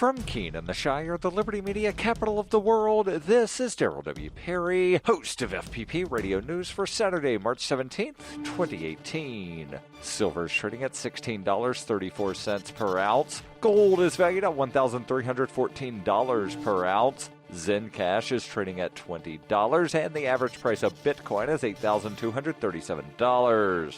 From Keene in the Shire, the Liberty Media capital of the world, this is Daryl W. Perry, host of FPP Radio News for Saturday, March 17th, 2018. Silver is trading at $16.34 per ounce. Gold is valued at $1,314 per ounce. Zen Cache is trading at $20, and the average price of Bitcoin is $8,237.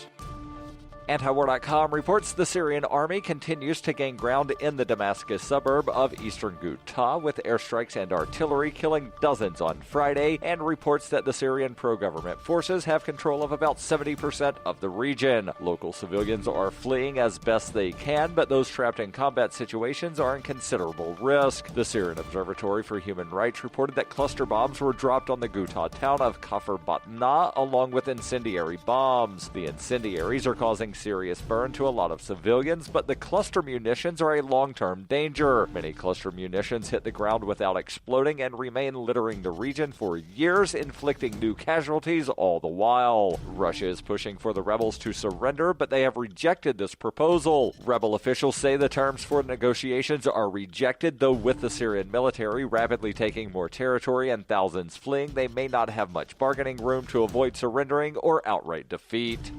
Antiwar.com reports the Syrian army continues to gain ground in the Damascus suburb of eastern Ghouta with airstrikes and artillery killing dozens on Friday, and reports that the Syrian pro-government forces have control of about 70% of the region. Local civilians are fleeing as best they can, but those trapped in combat situations are in considerable risk. The Syrian Observatory for Human Rights reported that cluster bombs were dropped on the Ghouta town of Kafr Batna along with incendiary bombs. The incendiaries are causing serious burn to a lot of civilians, but the cluster munitions are a long-term danger. Many cluster munitions hit the ground without exploding and remain littering the region for years, inflicting new casualties all the while. Russia is pushing for the rebels to surrender, but they have rejected this proposal. Rebel officials say the terms for negotiations are rejected, though with the Syrian military rapidly taking more territory and thousands fleeing, they may not have much bargaining room to avoid surrendering or outright defeat.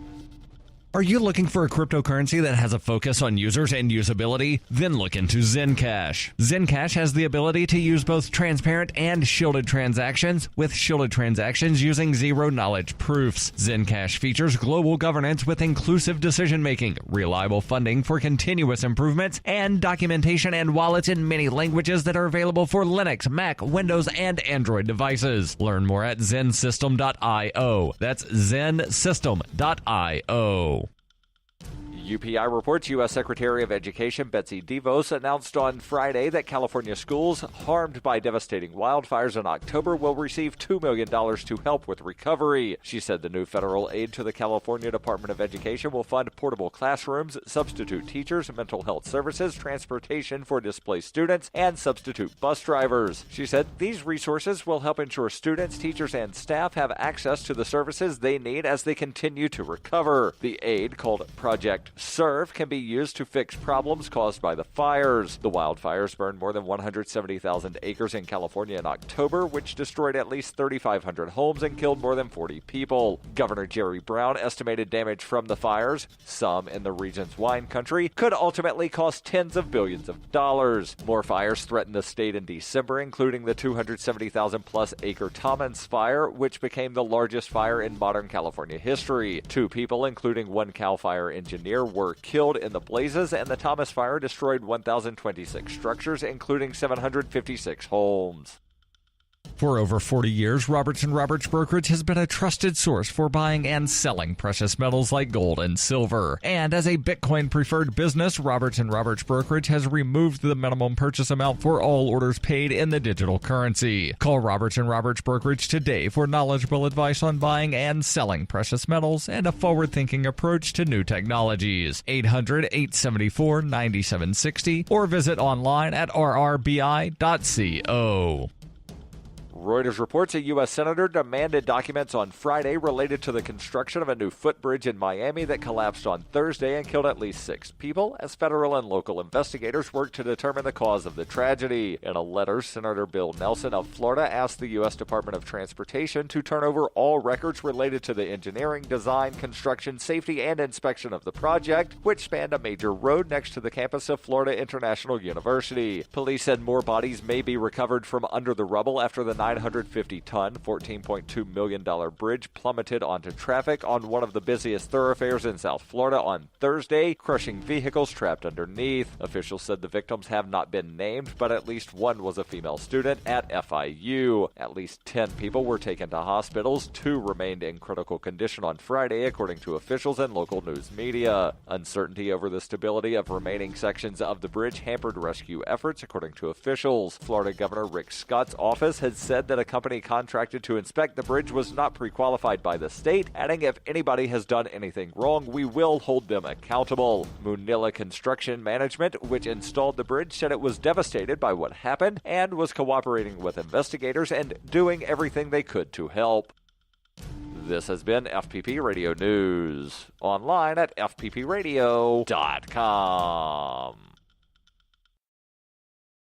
Are you looking for a cryptocurrency that has a focus on users and usability? Then look into Zen Cache. Zen Cache has the ability to use both transparent and shielded transactions, with shielded transactions using zero-knowledge proofs. Zen Cache features global governance with inclusive decision-making, reliable funding for continuous improvements, and documentation and wallets in many languages that are available for Linux, Mac, Windows, and Android devices. Learn more at zensystem.io. That's zensystem.io. UPI reports U.S. Secretary of Education Betsy DeVos announced on Friday that California schools harmed by devastating wildfires in October will receive $2 million to help with recovery. She said the new federal aid to the California Department of Education will fund portable classrooms, substitute teachers, mental health services, transportation for displaced students, and substitute bus drivers. She said these resources will help ensure students, teachers, and staff have access to the services they need as they continue to recover. The aid, called Project Serve, can be used to fix problems caused by the fires. The wildfires burned more than 170,000 acres in California in October, which destroyed at least 3,500 homes and killed more than 40 people. Governor Jerry Brown estimated damage from the fires, some in the region's wine country, could ultimately cost tens of billions of dollars. More fires threatened the state in December, including the 270,000-plus acre Tommins fire, which became the largest fire in modern California history. 2 people, including one CAL FIRE engineer, were killed in the blazes, and the Thomas Fire destroyed 1,026 structures, including 756 homes. For over 40 years, Robertson Roberts Brokerage has been a trusted source for buying and selling precious metals like gold and silver. And as a Bitcoin-preferred business, Robertson Roberts Brokerage has removed the minimum purchase amount for all orders paid in the digital currency. Call Robertson Roberts Brokerage today for knowledgeable advice on buying and selling precious metals and a forward-thinking approach to new technologies. 800-874-9760 or visit online at rrbi.co. Reuters reports a U.S. senator demanded documents on Friday related to the construction of a new footbridge in Miami that collapsed on Thursday and killed at least 6 people as federal and local investigators work to determine the cause of the tragedy. In a letter, Senator Bill Nelson of Florida asked the U.S. Department of Transportation to turn over all records related to the engineering, design, construction, safety, and inspection of the project, which spanned a major road next to the campus of Florida International University. Police said more bodies may be recovered from under the rubble after the 950-ton, $14.2 million bridge plummeted onto traffic on one of the busiest thoroughfares in South Florida on Thursday, crushing vehicles trapped underneath. Officials said the victims have not been named, but at least one was a female student at FIU. At least 10 people were taken to hospitals. 2 remained in critical condition on Friday, according to officials and local news media. Uncertainty over the stability of remaining sections of the bridge hampered rescue efforts, according to officials. Florida Governor Rick Scott's office had said that a company contracted to inspect the bridge was not pre-qualified by the state, adding if anybody has done anything wrong, we will hold them accountable. Munilla Construction Management, which installed the bridge, said it was devastated by what happened and was cooperating with investigators and doing everything they could to help. This has been FPP Radio News, online at fppradio.com.